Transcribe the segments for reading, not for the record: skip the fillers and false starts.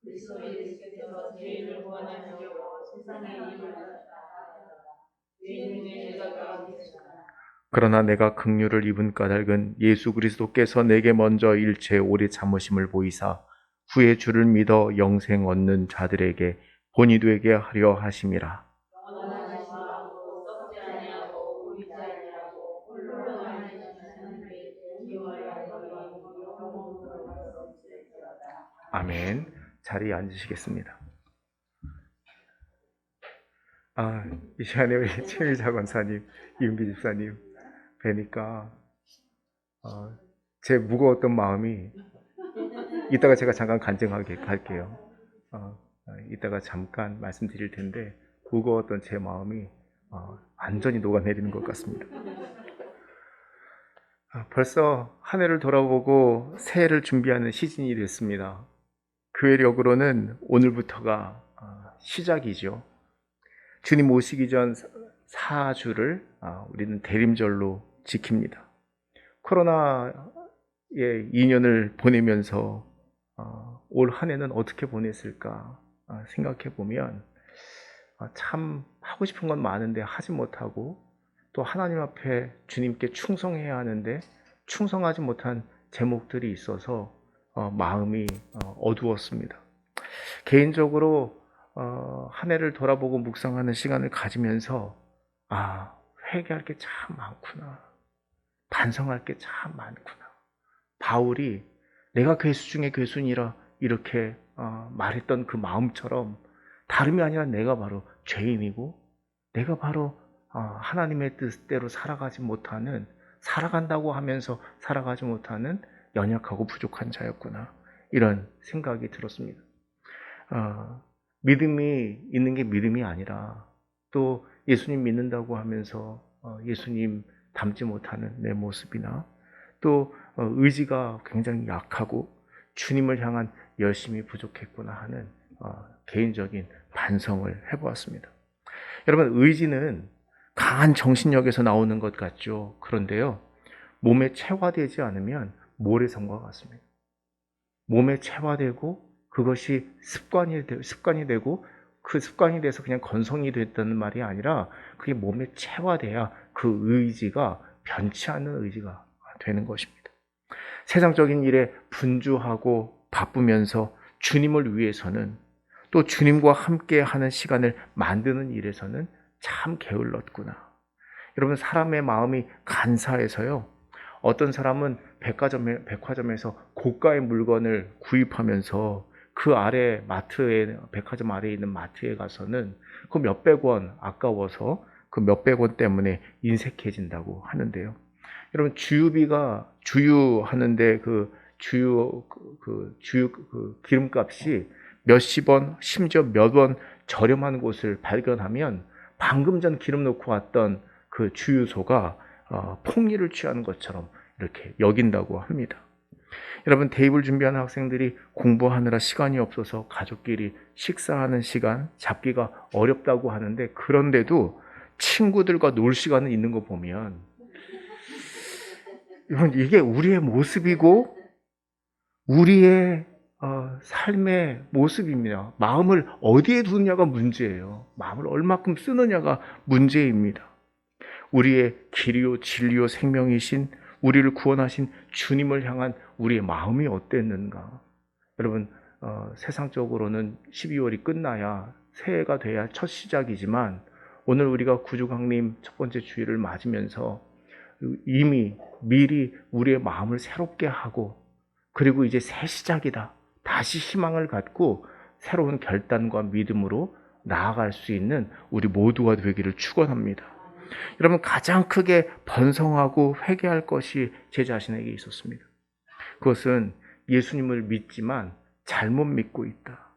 그리스도 예수께서 죄인을 구원하시려고 세상에 이름을 주셨다. 죄인 중에 내가 가운데시다. 그러나 내가 긍휼을 입은 까닭은 예수 그리스도께서 내게 먼저 일체 오래 참으심을 보이사 후에 주를 믿어 영생 얻는 자들에게 본이 되게 하려 하심이라. 원하지 마고 썩지 아니하고 보이지 아니하고 홀로 하나님 하나님께 기여하여 너희 영원으로 말씀드리리로다. 아멘. 자리에 앉으시겠습니다. 이 시간에 우리 최미자 권사님, 이은기 집사님 뵈니까 제 무거웠던 마음이 이따가 제가 잠깐 간증하게 할게요. 이따가 잠깐 말씀드릴 텐데 무거웠던 제 마음이 완전히 녹아내리는 것 같습니다. 벌써 한 해를 돌아보고 새해를 준비하는 시즌이 됐습니다. 교회력으로는 오늘부터가 시작이죠. 주님 오시기 전 4주를 우리는 대림절로 지킵니다. 코로나의 2년을 보내면서 올 한 해는 어떻게 보냈을까 생각해 보면 참 하고 싶은 건 많은데 하지 못하고 또 하나님 앞에 주님께 충성해야 하는데 충성하지 못한 제목들이 있어서 마음이 어두웠습니다. 개인적으로 한 해를 돌아보고 묵상하는 시간을 가지면서 회개할 게 참 많구나, 반성할 게 참 많구나. 바울이 내가 괴수 중에 괴순이라 이렇게 말했던 그 마음처럼 다름이 아니라 내가 바로 죄인이고 내가 바로 하나님의 뜻대로 살아간다고 하면서 살아가지 못하는 연약하고 부족한 자였구나, 이런 생각이 들었습니다. 믿음이 있는 게 믿음이 아니라 또 예수님 믿는다고 하면서 예수님 닮지 못하는 내 모습이나 또 의지가 굉장히 약하고 주님을 향한 열심이 부족했구나 하는 개인적인 반성을 해보았습니다. 여러분, 의지는 강한 정신력에서 나오는 것 같죠. 그런데요, 몸에 체화되지 않으면 모래성과 같습니다. 몸에 체화되고 그것이 습관이 되고 그 습관이 돼서 그냥 건성이 됐다는 말이 아니라 그게 몸에 체화돼야 그 의지가 변치 않는 의지가 되는 것입니다. 세상적인 일에 분주하고 바쁘면서 주님을 위해서는 또 주님과 함께 하는 시간을 만드는 일에서는 참 게을렀구나. 여러분, 사람의 마음이 간사해서요, 어떤 사람은 백화점에서 고가의 물건을 구입하면서 그 아래 백화점 아래에 있는 마트에 가서는 그 몇백 원 아까워서 그 몇백 원 때문에 인색해진다고 하는데요. 여러분, 주유하는데 기름값이 몇십 원, 심지어 몇 원 저렴한 곳을 발견하면 방금 전 기름 넣고 왔던 그 주유소가 폭리를 취하는 것처럼 이렇게 여긴다고 합니다. 여러분, 대입을 준비하는 학생들이 공부하느라 시간이 없어서 가족끼리 식사하는 시간 잡기가 어렵다고 하는데, 그런데도 친구들과 놀 시간은 있는 거 보면 이게 우리의 모습이고 우리의 삶의 모습입니다. 마음을 어디에 두느냐가 문제예요. 마음을 얼마큼 쓰느냐가 문제입니다. 우리의 길이요 진리요 생명이신 우리를 구원하신 주님을 향한 우리의 마음이 어땠는가. 여러분, 세상적으로는 12월이 끝나야 새해가 돼야 첫 시작이지만 오늘 우리가 구주강림 첫 번째 주일을 맞으면서 이미 미리 우리의 마음을 새롭게 하고, 그리고 이제 새 시작이다, 다시 희망을 갖고 새로운 결단과 믿음으로 나아갈 수 있는 우리 모두가 되기를 축원합니다. 여러분, 가장 크게 번성하고 회개할 것이 제 자신에게 있었습니다. 그것은 예수님을 믿지만 잘못 믿고 있다.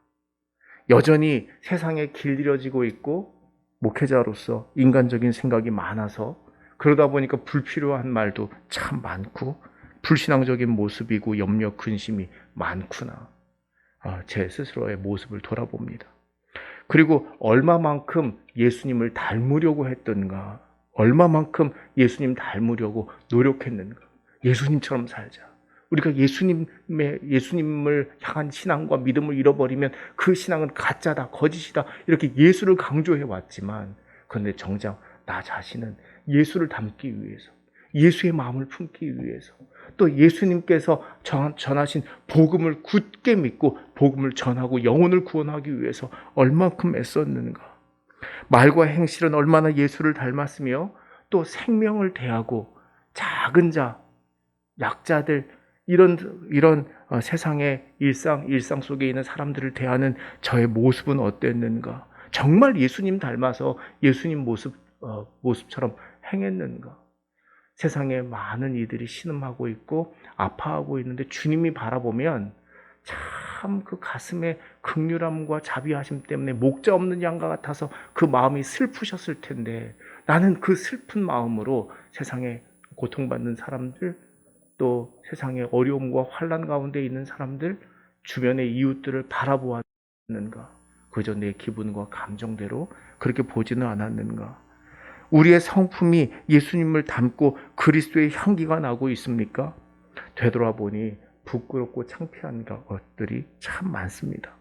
여전히 세상에 길들여지고 있고 목회자로서 인간적인 생각이 많아서 그러다 보니까 불필요한 말도 참 많고 불신앙적인 모습이고 염려 근심이 많구나. 제 스스로의 모습을 돌아봅니다. 그리고 얼마만큼 예수님을 닮으려고 했던가, 얼마만큼 예수님 닮으려고 노력했는가. 예수님처럼 살자, 우리가 예수님을 향한 신앙과 믿음을 잃어버리면 그 신앙은 가짜다, 거짓이다 이렇게 예수를 강조해 왔지만, 그런데 정작 나 자신은 예수를 닮기 위해서, 예수의 마음을 품기 위해서, 또 예수님께서 전하신 복음을 굳게 믿고 복음을 전하고 영혼을 구원하기 위해서 얼만큼 애썼는가. 말과 행실은 얼마나 예수를 닮았으며 또 생명을 대하고 작은 자, 약자들, 이런 세상의 일상 속에 있는 사람들을 대하는 저의 모습은 어땠는가. 정말 예수님 닮아서 예수님 모습처럼 행했는가. 세상에 많은 이들이 신음하고 있고 아파하고 있는데 주님이 바라보면 참 그 가슴에 긍휼함과 자비하심 때문에 목자 없는 양과 같아서 그 마음이 슬프셨을 텐데, 나는 그 슬픈 마음으로 세상에 고통받는 사람들, 또 세상의 어려움과 환난 가운데 있는 사람들, 주변의 이웃들을 바라보았는가. 그저 내 기분과 감정대로 그렇게 보지는 않았는가. 우리의 성품이 예수님을 닮고 그리스도의 향기가 나고 있습니까? 되돌아보니 부끄럽고 창피한 것들이 참 많습니다.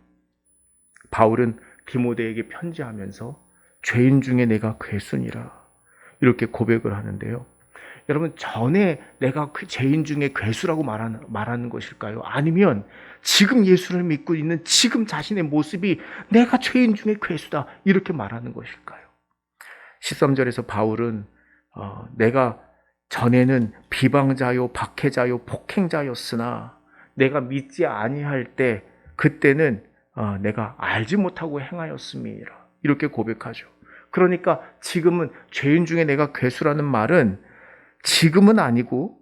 바울은 디모데에게 편지하면서 죄인 중에 내가 괴순이라 이렇게 고백을 하는데요. 여러분, 전에 내가 그 죄인 중에 괴수라고 말하는 것일까요? 아니면 지금 예수를 믿고 있는 지금 자신의 모습이 내가 죄인 중에 괴수다 이렇게 말하는 것일까요? 13절에서 바울은 내가 전에는 비방자요 박해자요 폭행자였으나 내가 믿지 아니할 때 그때는 내가 알지 못하고 행하였음이라 이렇게 고백하죠. 그러니까 지금은 죄인 중에 내가 괴수라는 말은 지금은 아니고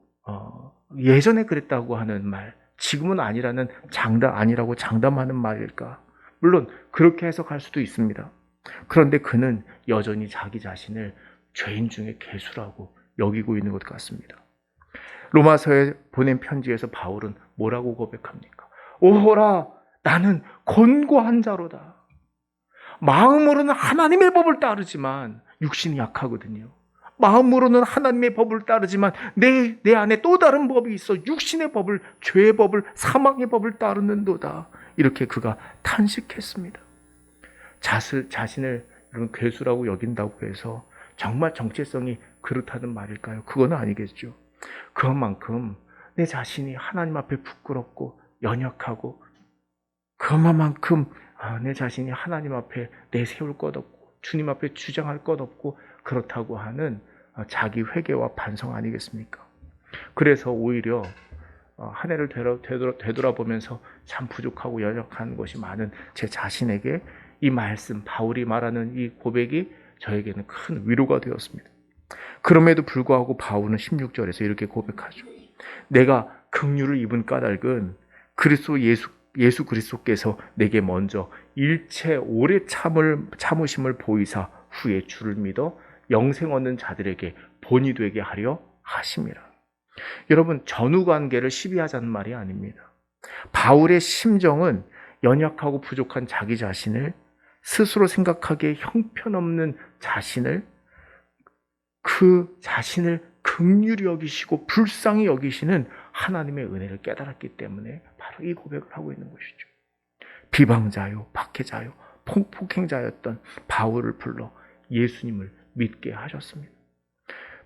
예전에 그랬다고 하는 말, 지금은 아니라는 아니라고 장담하는 말일까? 물론 그렇게 해석할 수도 있습니다. 그런데 그는 여전히 자기 자신을 죄인 중에 괴수라고 여기고 있는 것 같습니다. 로마서에 보낸 편지에서 바울은 뭐라고 고백합니까? 오호라, 나는 곤고한 자로다. 마음으로는 하나님의 법을 따르지만 육신이 약하거든요. 마음으로는 하나님의 법을 따르지만 내 안에 또 다른 법이 있어 육신의 법을, 죄의 법을, 사망의 법을 따르는도다. 이렇게 그가 탄식했습니다. 자신을 이런 괴수라고 여긴다고 해서 정말 정체성이 그렇다는 말일까요? 그건 아니겠죠. 그만큼 내 자신이 하나님 앞에 부끄럽고 연약하고, 그만큼 내 자신이 하나님 앞에 내세울 것 없고 주님 앞에 주장할 것 없고 그렇다고 하는 자기 회개와 반성 아니겠습니까? 그래서 오히려 한 해를 되돌아보면서 참 부족하고 연약한 것이 많은 제 자신에게 이 말씀, 바울이 말하는 이 고백이 저에게는 큰 위로가 되었습니다. 그럼에도 불구하고 바울은 16절에서 이렇게 고백하죠. 내가 긍휼을 입은 까닭은 예수 그리스도께서 내게 먼저 일체 오래 참으심을 보이사 후에 주를 믿어 영생 얻는 자들에게 본이 되게 하려 하심이라. 여러분, 전후 관계를 시비하자는 말이 아닙니다. 바울의 심정은 연약하고 부족한 자기 자신을, 스스로 생각하기에 형편없는 자신을, 그 자신을 긍휼히 여기시고 불쌍히 여기시는 하나님의 은혜를 깨달았기 때문에 바로 이 고백을 하고 있는 것이죠. 비방자요 박해자요 폭행자였던 바울을 불러 예수님을 믿게 하셨습니다.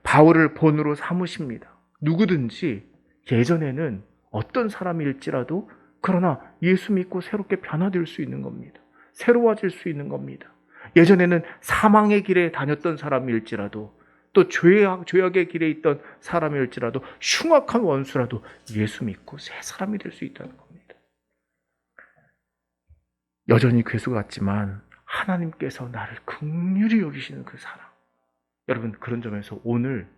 바울을 본으로 삼으십니다. 누구든지 예전에는 어떤 사람일지라도 그러나 예수 믿고 새롭게 변화될 수 있는 겁니다. 새로워질 수 있는 겁니다. 예전에는 사망의 길에 다녔던 사람일지라도, 또 죄악의 길에 있던 사람일지라도, 흉악한 원수라도 예수 믿고 새 사람이 될 수 있다는 겁니다. 여전히 괴수 같지만 하나님께서 나를 긍휼히 여기시는 그 사랑. 여러분, 그런 점에서 오늘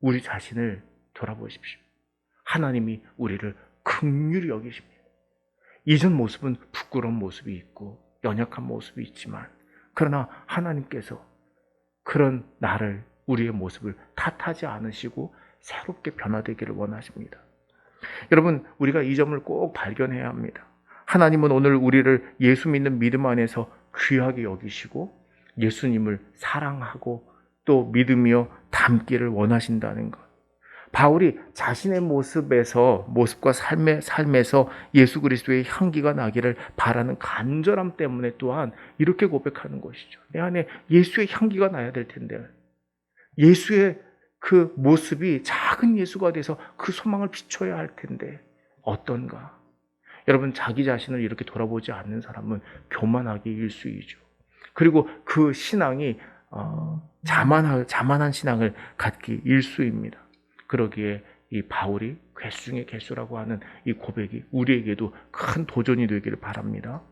우리 자신을 돌아보십시오. 하나님이 우리를 긍휼히 여기십니다. 이전 모습은 부끄러운 모습이 있고 연약한 모습이 있지만, 그러나 하나님께서 그런 우리의 모습을 탓하지 않으시고 새롭게 변화되기를 원하십니다. 여러분, 우리가 이 점을 꼭 발견해야 합니다. 하나님은 오늘 우리를 예수 믿는 믿음 안에서 귀하게 여기시고 예수님을 사랑하고 또 믿으며 닮기를 원하신다는 것. 바울이 자신의 모습과 삶에서 예수 그리스도의 향기가 나기를 바라는 간절함 때문에 또한 이렇게 고백하는 것이죠. 내 안에 예수의 향기가 나야 될 텐데, 예수의 그 모습이 작은 예수가 돼서 그 소망을 비춰야 할 텐데 어떤가? 여러분, 자기 자신을 이렇게 돌아보지 않는 사람은 교만하게 일수이죠. 그리고 그 신앙이 자만한 신앙을 갖기 일수입니다. 그러기에 이 바울이 괴수 중에 괴수라고 하는 이 고백이 우리에게도 큰 도전이 되기를 바랍니다.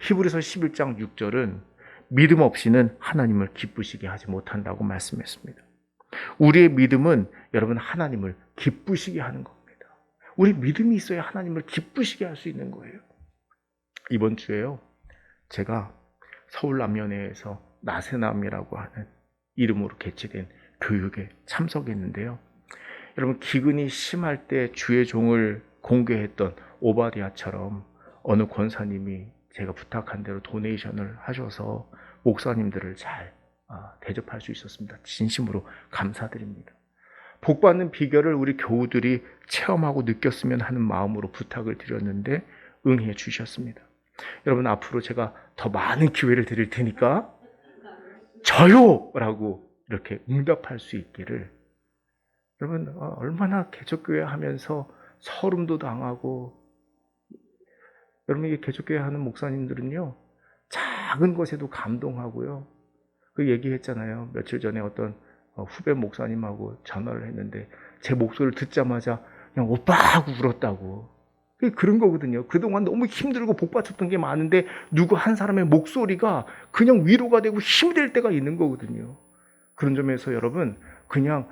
히브리서 11장 6절은 믿음 없이는 하나님을 기쁘시게 하지 못한다고 말씀했습니다. 우리의 믿음은 여러분 하나님을 기쁘시게 하는 겁니다. 우리 믿음이 있어야 하나님을 기쁘시게 할 수 있는 거예요. 이번 주에요, 제가 서울 남면회에서 나세남이라고 하는 이름으로 개최된 교육에 참석했는데요. 여러분, 기근이 심할 때 주의 종을 공개했던 오바댜처럼 어느 권사님이 제가 부탁한 대로 도네이션을 하셔서 목사님들을 잘 대접할 수 있었습니다. 진심으로 감사드립니다. 복받는 비결을 우리 교우들이 체험하고 느꼈으면 하는 마음으로 부탁을 드렸는데 응해 주셨습니다. 여러분, 앞으로 제가 더 많은 기회를 드릴 테니까 저요! 라고 이렇게 응답할 수 있기를. 여러분, 얼마나 개척교회 하면서 서름도 당하고, 여러분, 이 개척교회 하는 목사님들은요, 작은 것에도 감동하고요. 그 얘기했잖아요. 며칠 전에 어떤 후배 목사님하고 전화를 했는데 제 목소리를 듣자마자 그냥 오빠 하고 울었다고. 그런 거거든요. 그동안 너무 힘들고 복받쳤던 게 많은데 누구 한 사람의 목소리가 그냥 위로가 되고 힘이 될 때가 있는 거거든요. 그런 점에서 여러분, 그냥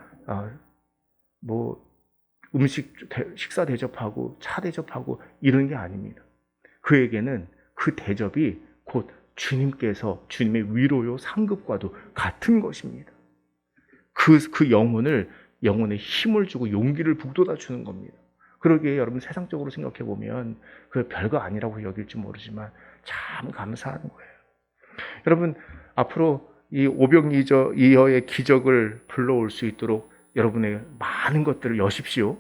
식사 대접하고 차 대접하고 이런 게 아닙니다. 그에게는 그 대접이 곧 주님께서 주님의 위로요 상급과도 같은 것입니다. 그 영혼에 힘을 주고 용기를 북돋아 주는 겁니다. 그러기에 여러분, 세상적으로 생각해 보면 그 별거 아니라고 여길지 모르지만 참 감사한 거예요. 여러분, 앞으로 이 오병이어의 기적을 불러올 수 있도록 여러분의 많은 것들을 여십시오.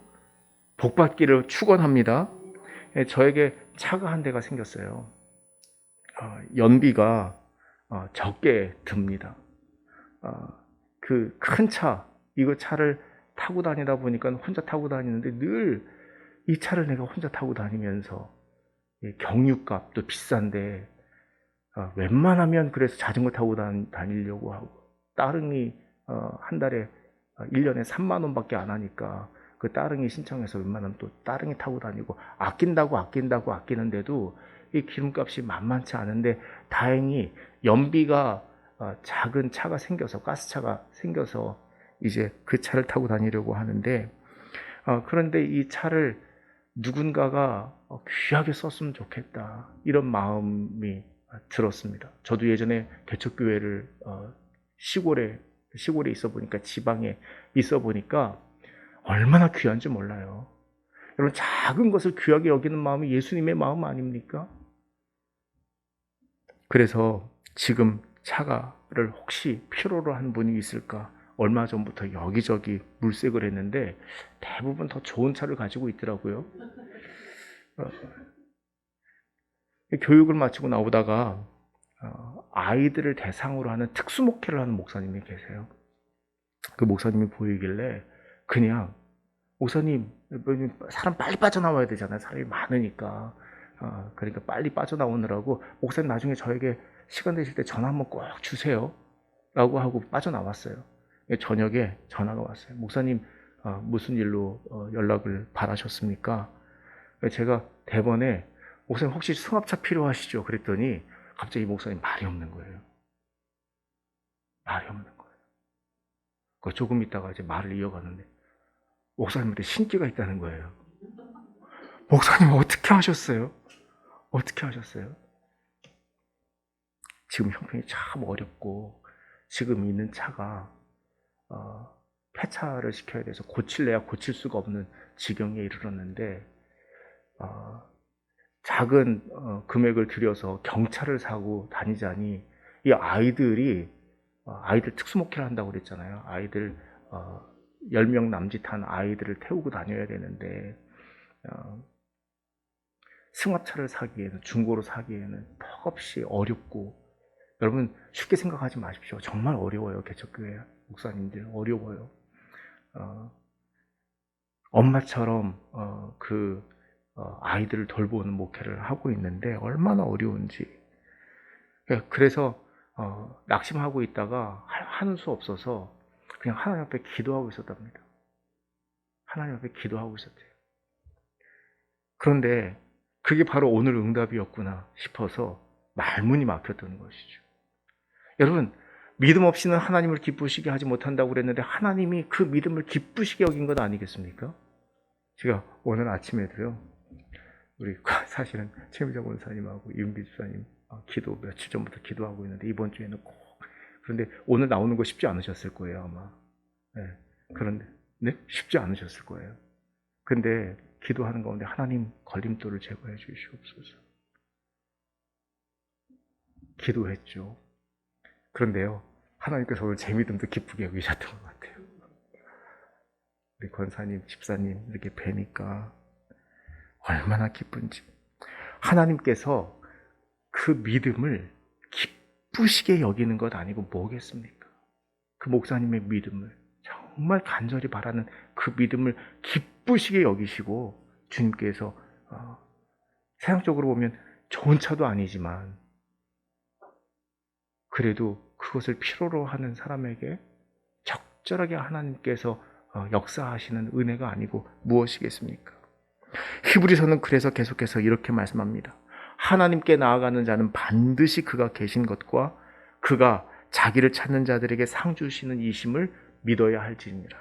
복받기를 축원합니다. 저에게 차가 한 대가 생겼어요. 연비가 적게 듭니다. 그 큰 차, 이거 차를 타고 다니다 보니까 혼자 타고 다니는데 늘 이 차를 내가 혼자 타고 다니면서 경유값도 비싼데 웬만하면 그래서 자전거 타고 다니려고 하고, 따릉이 한 달에 1년에 3만 원밖에 안 하니까 그 따릉이 신청해서 웬만하면 또 따릉이 타고 다니고, 아끼는데도 이 기름값이 만만치 않은데 다행히 연비가 작은 차가 생겨서, 가스차가 생겨서 이제 그 차를 타고 다니려고 하는데, 그런데 이 차를 누군가가 귀하게 썼으면 좋겠다, 이런 마음이 들었습니다. 저도 예전에 개척교회를 시골에 있어 보니까, 지방에 있어 보니까 얼마나 귀한지 몰라요. 여러분, 작은 것을 귀하게 여기는 마음이 예수님의 마음 아닙니까? 그래서 지금 차가를 혹시 필요로 한 분이 있을까? 얼마 전부터 여기저기 물색을 했는데 대부분 더 좋은 차를 가지고 있더라고요. 교육을 마치고 나오다가 아이들을 대상으로 하는 특수 목회를 하는 목사님이 계세요. 그 목사님이 보이길래 그냥, 목사님, 사람 빨리 빠져나와야 되잖아요. 사람이 많으니까. 그러니까 빨리 빠져나오느라고, 목사님 나중에 저에게 시간 되실 때 전화 한번 꼭 주세요 라고 하고 빠져나왔어요. 저녁에 전화가 왔어요. 목사님, 무슨 일로 연락을 바라셨습니까? 제가 대번에, 목사님 혹시 승합차 필요하시죠? 그랬더니 갑자기 목사님 말이 없는 거예요. 말이 없는 거예요. 조금 있다가 이제 말을 이어가는데 목사님한테 신기가 있다는 거예요. 목사님 어떻게 하셨어요? 어떻게 하셨어요? 지금 형편이 참 어렵고, 지금 있는 차가 폐차를 시켜야 돼서 고칠래야 고칠 수가 없는 지경에 이르렀는데, 작은 금액을 들여서 경차를 사고 다니자니 이 아이들 특수목회를 한다고 그랬잖아요. 아이들 10명 남짓한 아이들을 태우고 다녀야 되는데 승합차를 사기에는, 중고로 사기에는 턱없이 어렵고, 여러분 쉽게 생각하지 마십시오. 정말 어려워요. 개척교회 목사님들 어려워요. 엄마처럼 아이들을 돌보는 목회를 하고 있는데 얼마나 어려운지. 그래서 낙심하고 있다가 하는 수 없어서 그냥 하나님 앞에 기도하고 있었답니다. 하나님 앞에 기도하고 있었대요. 그런데 그게 바로 오늘 응답이었구나 싶어서 말문이 막혔던 것이죠. 여러분, 믿음 없이는 하나님을 기쁘시게 하지 못한다고 그랬는데 하나님이 그 믿음을 기쁘시게 여긴 것 아니겠습니까? 제가 오늘 아침에도요, 우리 사실은 최미정 원사님하고 이은비 집사님 기도 며칠 전부터 기도하고 있는데 이번 주에는 꼭, 그런데 오늘 나오는 거 쉽지 않으셨을 거예요 아마. 네, 그런데 네? 쉽지 않으셨을 거예요. 근데 기도하는 가운데 하나님 걸림돌을 제거해 주시옵소서. 기도했죠. 그런데요, 하나님께서 오늘 제 믿음도 기쁘게 여기셨던 것 같아요. 우리 권사님, 집사님 이렇게 뵈니까 얼마나 기쁜지. 하나님께서 그 믿음을 기쁘시게 여기는 것 아니고 뭐겠습니까? 그 목사님의 믿음을, 정말 간절히 바라는 그 믿음을 기쁘시게 여기시고, 주님께서 세상적으로 보면 좋은 차도 아니지만 그래도 그것을 필요로 하는 사람에게 적절하게 하나님께서 역사하시는 은혜가 아니고 무엇이겠습니까? 히브리서는 그래서 계속해서 이렇게 말씀합니다. 하나님께 나아가는 자는 반드시 그가 계신 것과 그가 자기를 찾는 자들에게 상 주시는 이심을 믿어야 할지니라.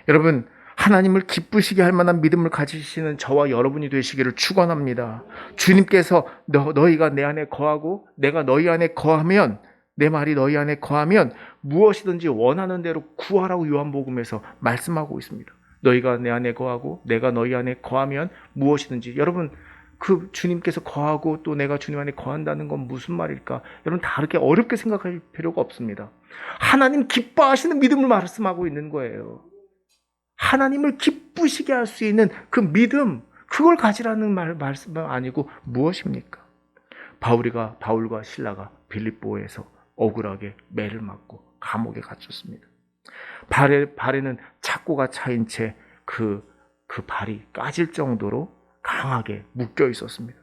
여러분, 하나님을 기쁘시게 할 만한 믿음을 가지시는 저와 여러분이 되시기를 축원합니다. 주님께서 너희가 내 안에 거하고 내가 너희 안에 거하면, 내 말이 너희 안에 거하면 무엇이든지 원하는 대로 구하라고 요한복음에서 말씀하고 있습니다. 너희가 내 안에 거하고 내가 너희 안에 거하면 무엇이든지. 여러분, 그 주님께서 거하고 또 내가 주님 안에 거한다는 건 무슨 말일까? 여러분, 다르게 어렵게 생각할 필요가 없습니다. 하나님 기뻐하시는 믿음을 말씀하고 있는 거예요. 하나님을 기쁘시게 할 수 있는 그 믿음, 그걸 가지라는 말씀은 아니고 무엇입니까? 바울과 실라가 빌립보에서 억울하게 매를 맞고 감옥에 갇혔습니다. 발에는 착고가 차인 채 그 발이 까질 정도로 강하게 묶여 있었습니다.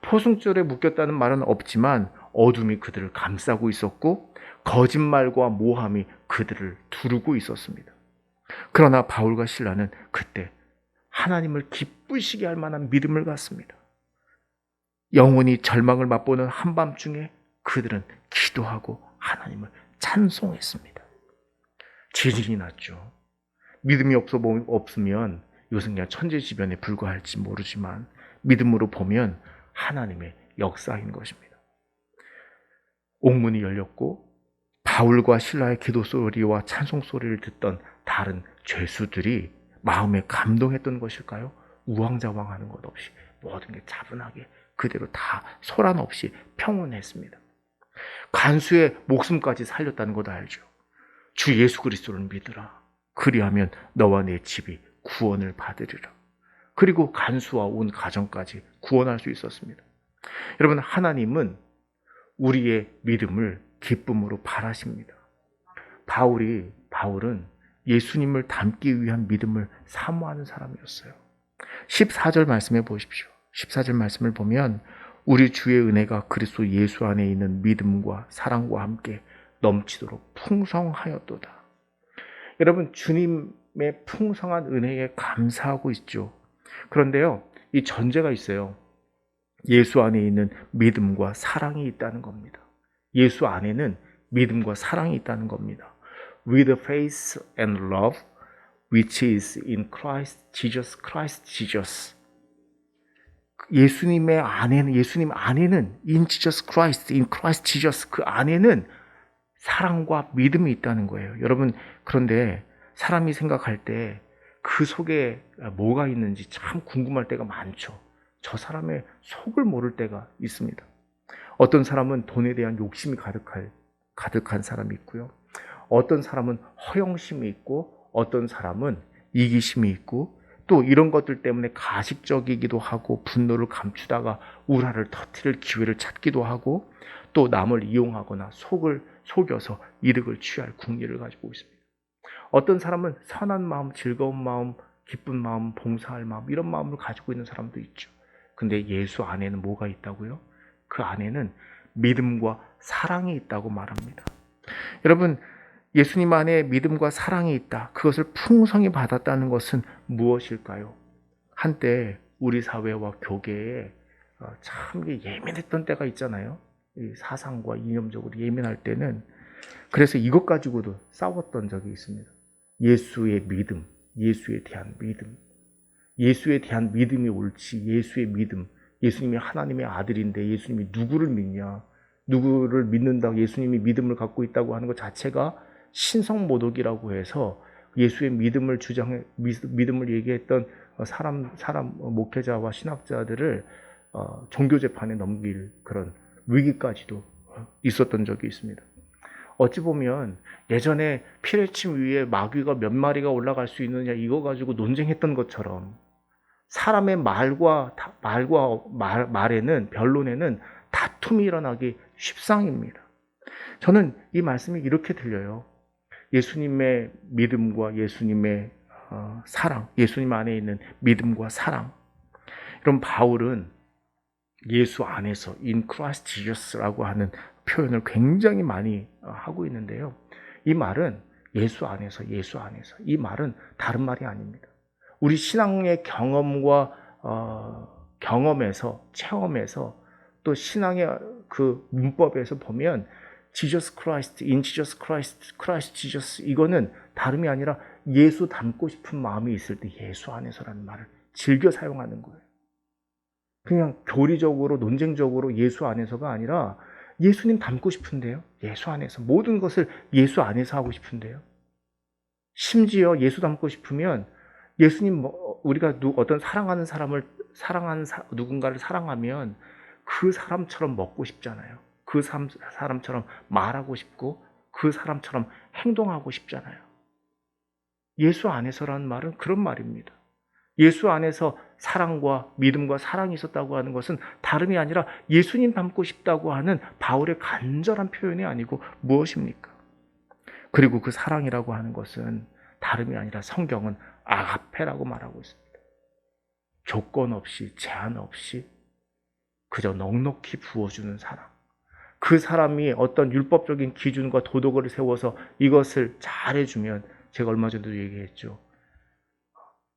포승줄에 묶였다는 말은 없지만 어둠이 그들을 감싸고 있었고 거짓말과 모함이 그들을 두르고 있었습니다. 그러나 바울과 실라는 그때 하나님을 기쁘시게 할 만한 믿음을 갖습니다. 영혼이 절망을 맛보는 한밤중에 그들은 기도하고 하나님을 찬송했습니다. 지진이 났죠. 믿음이 없으면 이것은 그냥 천재지변에 불과할지 모르지만 믿음으로 보면 하나님의 역사인 것입니다. 옥문이 열렸고 바울과 실라의 기도 소리와 찬송 소리를 듣던 다른 죄수들이 마음에 감동했던 것일까요? 우왕좌왕하는 것 없이 모든 게 차분하게 그대로 다 소란 없이 평온했습니다. 간수의 목숨까지 살렸다는 것 알죠? 주 예수 그리스도를 믿으라. 그리하면 너와 내 집이 구원을 받으리라. 그리고 간수와 온 가정까지 구원할 수 있었습니다. 여러분, 하나님은 우리의 믿음을 기쁨으로 바라십니다. 바울은 예수님을 닮기 위한 믿음을 사모하는 사람이었어요. 14절 말씀해 보십시오. 14절 말씀을 보면 우리 주의 은혜가 그리스도 예수 안에 있는 믿음과 사랑과 함께 넘치도록 풍성하였도다. 여러분, 주님의 풍성한 은혜에 감사하고 있죠. 그런데요, 이 전제가 있어요. 예수 안에 있는 믿음과 사랑이 있다는 겁니다. 예수 안에는 믿음과 사랑이 있다는 겁니다. With faith and love, which is in Christ Jesus. 예수님 안에는 in Jesus Christ, 그 안에는 사랑과 믿음이 있다는 거예요. 여러분, 그런데 사람이 생각할 때 그 속에 뭐가 있는지 참 궁금할 때가 많죠. 저 사람의 속을 모를 때가 있습니다. 어떤 사람은 돈에 대한 욕심이 가득한 사람이 있고요. 어떤 사람은 허영심이 있고 어떤 사람은 이기심이 있고 또 이런 것들 때문에 가식적이기도 하고 분노를 감추다가 울화를 터뜨릴 기회를 찾기도 하고 또 남을 이용하거나 속여서 이득을 취할 궁리를 가지고 있습니다. 어떤 사람은 선한 마음, 즐거운 마음, 기쁜 마음, 봉사할 마음 이런 마음을 가지고 있는 사람도 있죠. 근데 예수 안에는 뭐가 있다고요? 그 안에는 믿음과 사랑이 있다고 말합니다. 여러분, 예수님 안에 믿음과 사랑이 있다. 그것을 풍성히 받았다는 것은 무엇일까요? 한때 우리 사회와 교계에 참 예민했던 때가 있잖아요. 이 사상과 이념적으로 예민할 때는 그래서 이것 가지고도 싸웠던 적이 있습니다. 예수의 믿음, 예수에 대한 믿음, 예수에 대한 믿음이 옳지, 예수의 믿음, 예수님이 하나님의 아들인데 예수님이 누구를 믿냐, 누구를 믿는다고 예수님이 믿음을 갖고 있다고 하는 것 자체가 신성모독이라고 해서 예수의 믿음을 믿음을 얘기했던 사람 목회자와 신학자들을 종교 재판에 넘길 그런 위기까지도 있었던 적이 있습니다. 어찌 보면 예전에 피레침 위에 마귀가 몇 마리가 올라갈 수 있느냐 이거 가지고 논쟁했던 것처럼 사람의 말에는 변론에는 다툼이 일어나기 십상입니다. 저는 이 말씀이 이렇게 들려요. 예수님의 믿음과 예수님의 사랑, 예수님 안에 있는 믿음과 사랑. 그럼 바울은 예수 안에서 in Christ Jesus라고 하는 표현을 굉장히 많이 하고 있는데요. 이 말은 예수 안에서 이 말은 다른 말이 아닙니다. 우리 신앙의 경험에서 체험에서 또 신앙의 그 문법에서 보면 Jesus Christ, in Jesus Christ, Christ Jesus 이거는 다름이 아니라 예수 닮고 싶은 마음이 있을 때 예수 안에서라는 말을 즐겨 사용하는 거예요. 그냥 교리적으로 논쟁적으로 예수 안에서가 아니라 예수님 닮고 싶은데요. 예수 안에서 모든 것을 예수 안에서 하고 싶은데요. 심지어 예수 닮고 싶으면 예수님 우리가 어떤 누군가를 사랑하면 그 사람처럼 먹고 싶잖아요. 그 사람처럼 말하고 싶고 그 사람처럼 행동하고 싶잖아요. 예수 안에서라는 말은 그런 말입니다. 예수 안에서 사랑과 믿음과 사랑이 있었다고 하는 것은 다름이 아니라 예수님 닮고 싶다고 하는 바울의 간절한 표현이 아니고 무엇입니까? 그리고 그 사랑이라고 하는 것은 다름이 아니라 성경은 아가페라고 말하고 있습니다. 조건 없이 제한 없이 그저 넉넉히 부어주는 사랑. 그 사람이 어떤 율법적인 기준과 도덕을 세워서 이것을 잘해주면 제가 얼마 전에도 얘기했죠.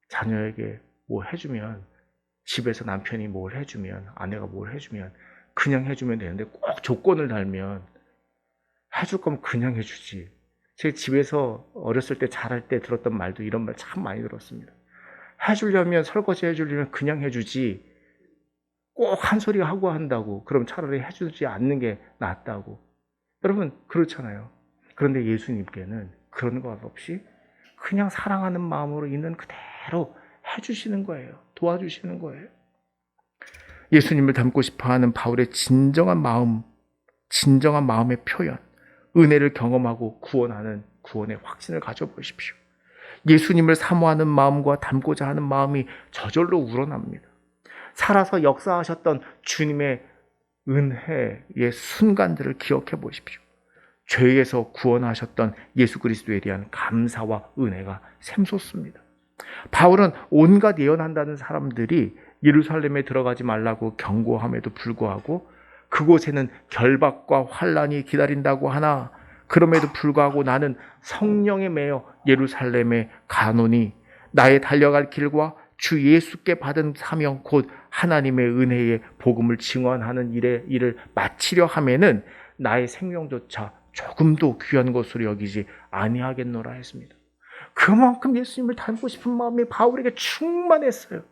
자녀에게 뭐 해주면 집에서 남편이 뭘 해주면 아내가 뭘 해주면 그냥 해주면 되는데 꼭 조건을 달면 해줄 거면 그냥 해주지. 제가 집에서 어렸을 때 잘할 때 들었던 말도 이런 말 참 많이 들었습니다. 해주려면 설거지 해주려면 그냥 해주지 꼭 한 소리 하고 한다고 그럼 차라리 해주지 않는 게 낫다고. 여러분 그렇잖아요. 그런데 예수님께는 그런 것 없이 그냥 사랑하는 마음으로 있는 그대로 해주시는 거예요. 도와주시는 거예요. 예수님을 닮고 싶어하는 바울의 진정한 마음의 표현, 은혜를 경험하고 구원하는 구원의 확신을 가져보십시오. 예수님을 사모하는 마음과 닮고자 하는 마음이 저절로 우러납니다. 살아서 역사하셨던 주님의 은혜의 순간들을 기억해 보십시오. 죄에서 구원하셨던 예수 그리스도에 대한 감사와 은혜가 샘솟습니다. 바울은 온갖 예언한다는 사람들이 예루살렘에 들어가지 말라고 경고함에도 불구하고 그곳에는 결박과 환란이 기다린다고 하나 그럼에도 불구하고 나는 성령에 매여 예루살렘에 가노니 나의 달려갈 길과 주 예수께 받은 사명 곧 하나님의 은혜의 복음을 증언하는 일을 마치려 하면은 나의 생명조차 조금도 귀한 것으로 여기지 아니하겠노라 했습니다. 그만큼 예수님을 닮고 싶은 마음이 바울에게 충만했어요.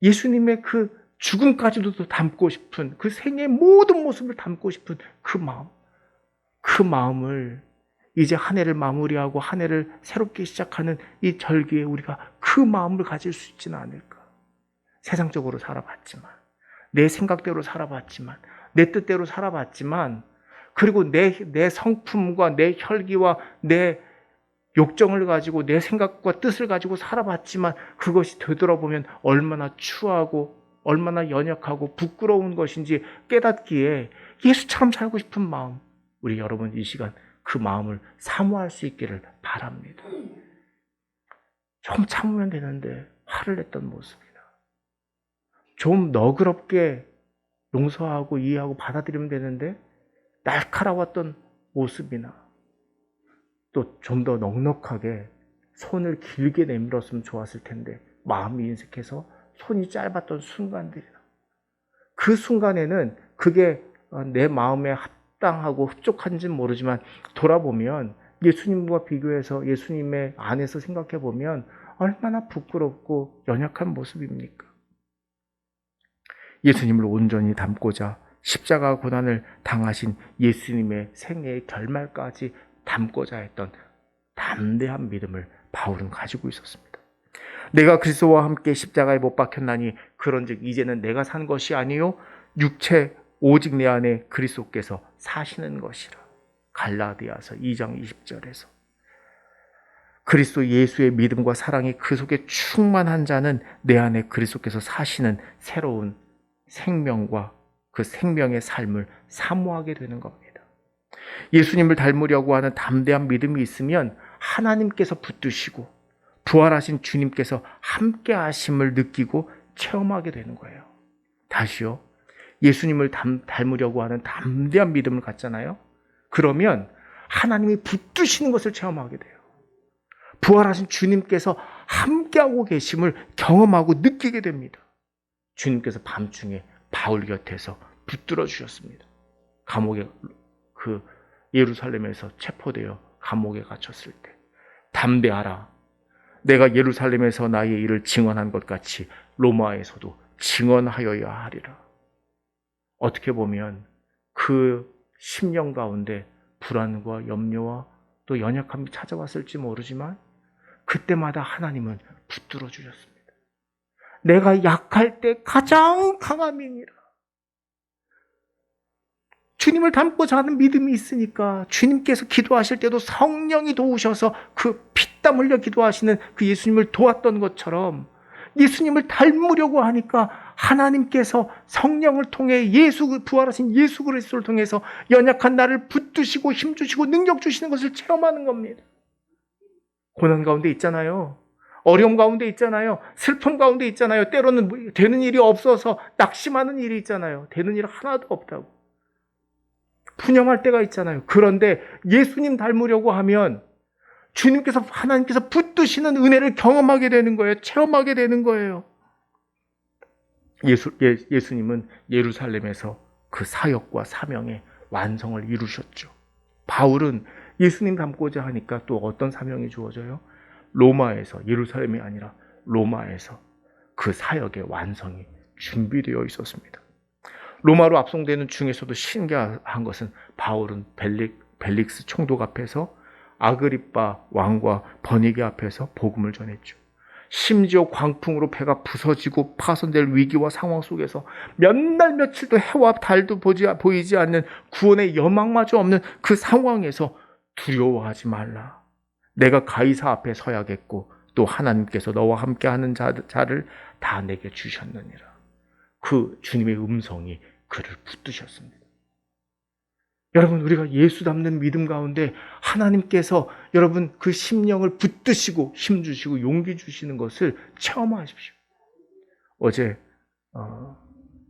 예수님의 그 죽음까지도 담고 싶은 그 생애의 모든 모습을 담고 싶은 그 마음을 이제 한 해를 마무리하고 한 해를 새롭게 시작하는 이 절기에 우리가 그 마음을 가질 수 있지는 않을까. 세상적으로 살아봤지만 내 생각대로 살아봤지만 내 뜻대로 살아봤지만 그리고 내 성품과 내 혈기와 내 욕정을 가지고 내 생각과 뜻을 가지고 살아봤지만 그것이 되돌아보면 얼마나 추하고 얼마나 연약하고 부끄러운 것인지 깨닫기에 예수처럼 살고 싶은 마음, 우리 여러분 이 시간 그 마음을 사모할 수 있기를 바랍니다. 좀 참으면 되는데 화를 냈던 모습이나 좀 너그럽게 용서하고 이해하고 받아들이면 되는데 날카로웠던 모습이나 또 좀 더 넉넉하게 손을 길게 내밀었으면 좋았을 텐데 마음이 인색해서 손이 짧았던 순간들이나 그 순간에는 그게 내 마음에 합당하고 흡족한지는 모르지만 돌아보면 예수님과 비교해서 예수님의 안에서 생각해 보면 얼마나 부끄럽고 연약한 모습입니까? 예수님을 온전히 닮고자 십자가 고난을 당하신 예수님의 생애의 결말까지 담고자 했던 담대한 믿음을 바울은 가지고 있었습니다. 내가 그리스도와 함께 십자가에 못 박혔나니 그런즉 이제는 내가 산 것이 아니요 육체 오직 내 안에 그리스도께서 사시는 것이라. 갈라디아서 2장 20절에서 그리스도 예수의 믿음과 사랑이 그 속에 충만한 자는 내 안에 그리스도께서 사시는 새로운 생명과 그 생명의 삶을 사모하게 되는 겁니다. 예수님을 닮으려고 하는 담대한 믿음이 있으면 하나님께서 붙드시고 부활하신 주님께서 함께 하심을 느끼고 체험하게 되는 거예요. 다시요. 예수님을 닮으려고 하는 담대한 믿음을 갖잖아요. 그러면 하나님이 붙드시는 것을 체험하게 돼요. 부활하신 주님께서 함께하고 계심을 경험하고 느끼게 됩니다. 주님께서 밤중에 바울 곁에서 붙들어 주셨습니다. 감옥에 예루살렘에서 체포되어 감옥에 갇혔을 때 담대하라. 내가 예루살렘에서 나의 일을 증언한 것 같이 로마에서도 증언하여야 하리라. 어떻게 보면 그 심령 가운데 불안과 염려와 또 연약함이 찾아왔을지 모르지만 그때마다 하나님은 붙들어 주셨습니다. 내가 약할 때 가장 강함이니라. 주님을 닮고자 하는 믿음이 있으니까 주님께서 기도하실 때도 성령이 도우셔서 그 피땀 흘려 기도하시는 그 예수님을 도왔던 것처럼 예수님을 닮으려고 하니까 하나님께서 성령을 통해 부활하신 예수 그리스도를 통해서 연약한 나를 붙드시고 힘주시고 능력 주시는 것을 체험하는 겁니다. 고난 가운데 있잖아요. 어려움 가운데 있잖아요. 슬픔 가운데 있잖아요. 때로는 되는 일이 없어서 낙심하는 일이 있잖아요. 되는 일 하나도 없다고. 분영할 때가 있잖아요. 그런데 예수님 닮으려고 하면 하나님께서 붙드시는 은혜를 경험하게 되는 거예요. 체험하게 되는 거예요. 예수님은 예루살렘에서 그 사역과 사명의 완성을 이루셨죠. 바울은 예수님 닮고자 하니까 또 어떤 사명이 주어져요? 로마에서, 예루살렘이 아니라 로마에서 그 사역의 완성이 준비되어 있었습니다. 로마로 압송되는 중에서도 신기한 것은 바울은 벨릭스 총독 앞에서 아그리빠 왕과 버니게 앞에서 복음을 전했죠. 심지어 광풍으로 배가 부서지고 파손될 위기와 상황 속에서 몇 날 며칠도 해와 달도 보이지 않는 구원의 여망마저 없는 그 상황에서 두려워하지 말라. 내가 가이사 앞에 서야겠고 또 하나님께서 너와 함께하는 자를 다 내게 주셨느니라. 그 주님의 음성이 그를 붙드셨습니다. 여러분, 우리가 예수 닮는 믿음 가운데 하나님께서 여러분 그 심령을 붙드시고 힘주시고 용기 주시는 것을 체험하십시오. 어제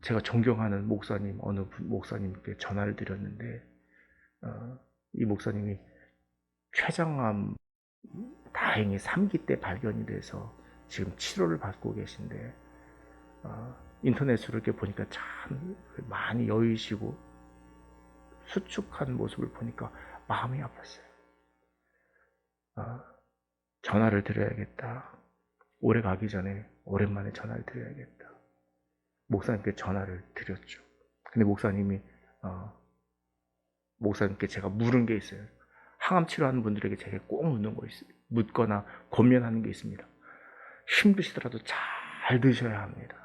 제가 존경하는 목사님, 어느 목사님께 전화를 드렸는데 이 목사님이 췌장암 다행히 3기 때 발견이 돼서 지금 치료를 받고 계신데 인터넷으로 이렇게 보니까 참 많이 여유시고 수축한 모습을 보니까 마음이 아팠어요. 전화를 드려야겠다. 오래 가기 전에 오랜만에 전화를 드려야겠다. 목사님께 전화를 드렸죠. 근데 목사님께 제가 물은 게 있어요. 항암 치료하는 분들에게 제가 꼭 묻는 거 있어요. 묻거나 권면하는 게 있습니다. 힘드시더라도 잘 드셔야 합니다.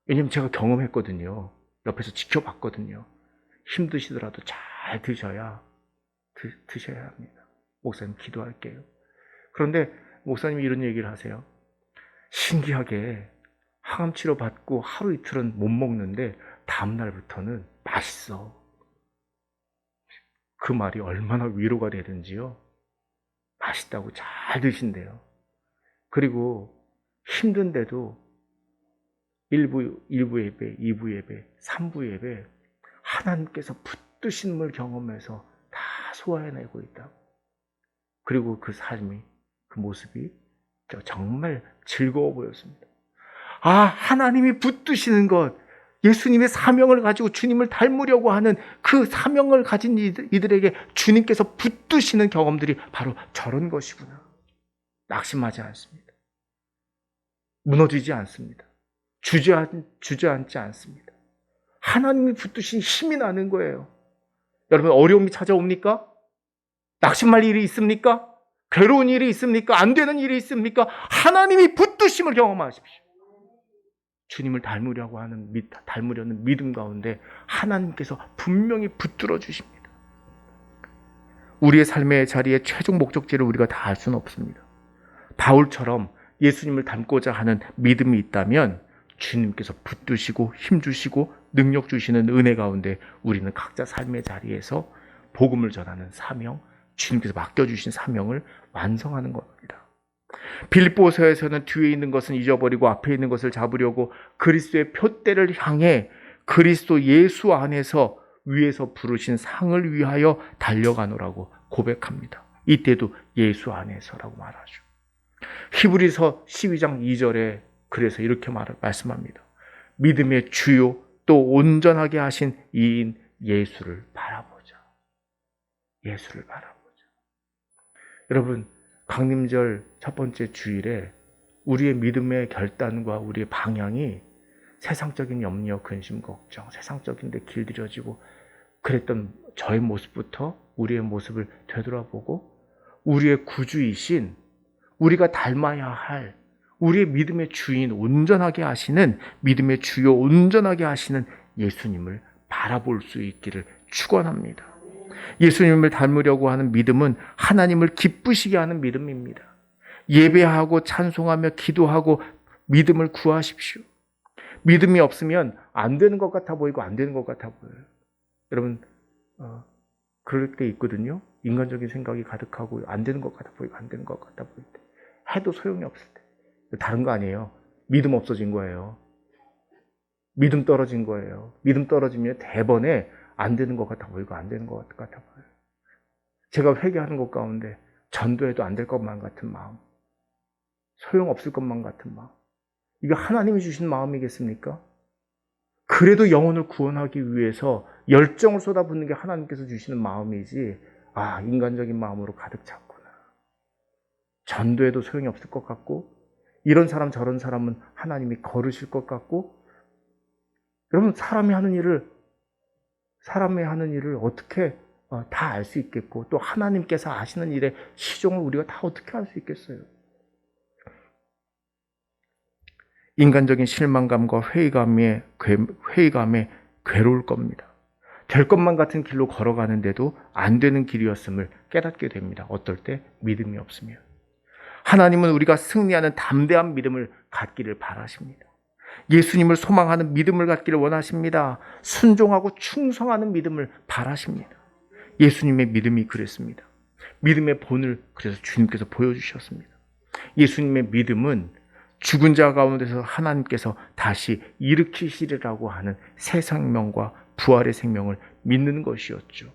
왜냐면 제가 경험했거든요. 옆에서 지켜봤거든요. 힘드시더라도 잘 드셔야 합니다. 목사님 기도할게요. 그런데 목사님이 이런 얘기를 하세요. 신기하게 항암 치료 받고 하루 이틀은 못 먹는데 다음 날부터는 맛있어. 그 말이 얼마나 위로가 되든지요. 맛있다고 잘 드신대요. 그리고 힘든데도 1부 예배, 2부 예배, 3부 예배 하나님께서 붙드심을 경험해서 다 소화해내고 있다고. 그리고 그 삶이, 그 모습이 정말 즐거워 보였습니다. 아, 하나님이 붙드시는 것, 예수님의 사명을 가지고 주님을 닮으려고 하는 그 사명을 가진 이들에게 주님께서 붙드시는 경험들이 바로 저런 것이구나. 낙심하지 않습니다. 무너지지 않습니다. 주저앉지 않습니다. 하나님이 붙드신 힘이 나는 거예요. 여러분, 어려움이 찾아옵니까? 낙심할 일이 있습니까? 괴로운 일이 있습니까? 안 되는 일이 있습니까? 하나님이 붙드심을 경험하십시오. 주님을 닮으려는 믿음 가운데 하나님께서 분명히 붙들어 주십니다. 우리의 삶의 자리에 최종 목적지를 우리가 다 알 수는 없습니다. 바울처럼 예수님을 닮고자 하는 믿음이 있다면 주님께서 붙드시고 힘주시고 능력 주시는 은혜 가운데 우리는 각자 삶의 자리에서 복음을 전하는 사명, 주님께서 맡겨주신 사명을 완성하는 겁니다. 빌립보서에서는 뒤에 있는 것은 잊어버리고 앞에 있는 것을 잡으려고 그리스도의 표대를 향해 그리스도 예수 안에서 위에서 부르신 상을 위하여 달려가노라고 고백합니다. 이때도 예수 안에서라고 말하죠. 히브리서 12장 2절에 그래서 이렇게 말씀합니다. 믿음의 주요 또 온전하게 하신 이인 예수를 바라보자. 예수를 바라보자. 여러분, 강림절 첫 번째 주일에 우리의 믿음의 결단과 우리의 방향이 세상적인 염려, 근심, 걱정, 세상적인 데 길들여지고 그랬던 저의 모습부터 우리의 모습을 되돌아보고 우리의 구주이신, 우리가 닮아야 할 우리의 믿음의 주인, 온전하게 하시는, 믿음의 주요 온전하게 하시는 예수님을 바라볼 수 있기를 축원합니다. 예수님을 닮으려고 하는 믿음은 하나님을 기쁘시게 하는 믿음입니다. 예배하고 찬송하며 기도하고 믿음을 구하십시오. 믿음이 없으면 안 되는 것 같아 보이고 안 되는 것 같아 보여요. 여러분, 그럴 때 있거든요. 인간적인 생각이 가득하고 안 되는 것 같아 보이고 안 되는 것 같아 보일 때. 해도 소용이 없을 때. 다른 거 아니에요. 믿음 없어진 거예요. 믿음 떨어진 거예요. 믿음 떨어지면 대번에 안 되는 것 같아 보이고 안 되는 것 같아 보여요. 제가 회개하는 것 가운데 전도해도 안 될 것만 같은 마음, 소용없을 것만 같은 마음, 이게 하나님이 주신 마음이겠습니까? 그래도 영혼을 구원하기 위해서 열정을 쏟아붓는 게 하나님께서 주시는 마음이지, 인간적인 마음으로 가득 찼구나. 전도해도 소용이 없을 것 같고, 이런 사람 저런 사람은 하나님이 거르실 것 같고, 여러분, 사람이 하는 일을 어떻게 다 알 수 있겠고, 또 하나님께서 아시는 일의 시종을 우리가 다 어떻게 알 수 있겠어요? 인간적인 실망감과 회의감에 괴로울 겁니다. 될 것만 같은 길로 걸어가는데도 안 되는 길이었음을 깨닫게 됩니다. 어떨 때? 믿음이 없으면. 하나님은 우리가 승리하는 담대한 믿음을 갖기를 바라십니다. 예수님을 소망하는 믿음을 갖기를 원하십니다. 순종하고 충성하는 믿음을 바라십니다. 예수님의 믿음이 그랬습니다. 믿음의 본을 그래서 주님께서 보여주셨습니다. 예수님의 믿음은 죽은 자 가운데서 하나님께서 다시 일으키시리라고 하는 새 생명과 부활의 생명을 믿는 것이었죠.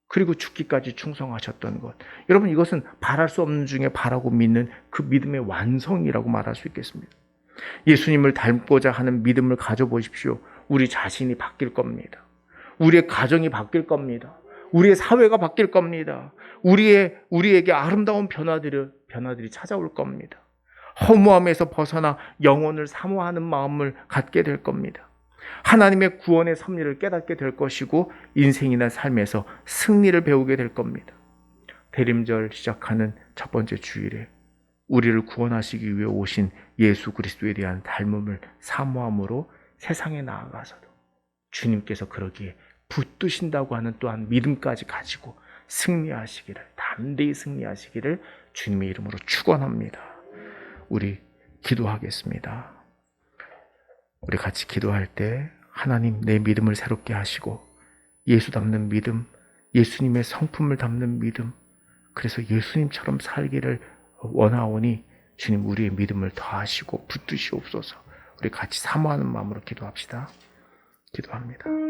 그리고 죽기까지 충성하셨던 것. 여러분, 이것은 바랄 수 없는 중에 바라고 믿는 그 믿음의 완성이라고 말할 수 있겠습니다. 예수님을 닮고자 하는 믿음을 가져보십시오. 우리 자신이 바뀔 겁니다. 우리의 가정이 바뀔 겁니다. 우리의 사회가 바뀔 겁니다. 우리에게 아름다운 변화들이 찾아올 겁니다. 허무함에서 벗어나 영혼을 사모하는 마음을 갖게 될 겁니다. 하나님의 구원의 섭리를 깨닫게 될 것이고 인생이나 삶에서 승리를 배우게 될 겁니다. 대림절 시작하는 첫 번째 주일에 우리를 구원하시기 위해 오신 예수 그리스도에 대한 닮음을 사모함으로 세상에 나아가서도 주님께서 그러기에 붙드신다고 하는 또한 믿음까지 가지고 승리하시기를, 담대히 승리하시기를 주님의 이름으로 축원합니다. 우리 기도하겠습니다. 우리 같이 기도할 때 하나님 내 믿음을 새롭게 하시고 예수 담는 믿음, 예수님의 성품을 담는 믿음, 그래서 예수님처럼 살기를 원하오니 주님 우리의 믿음을 더하시고 붙드시옵소서. 우리 같이 사모하는 마음으로 기도합시다. 기도합니다.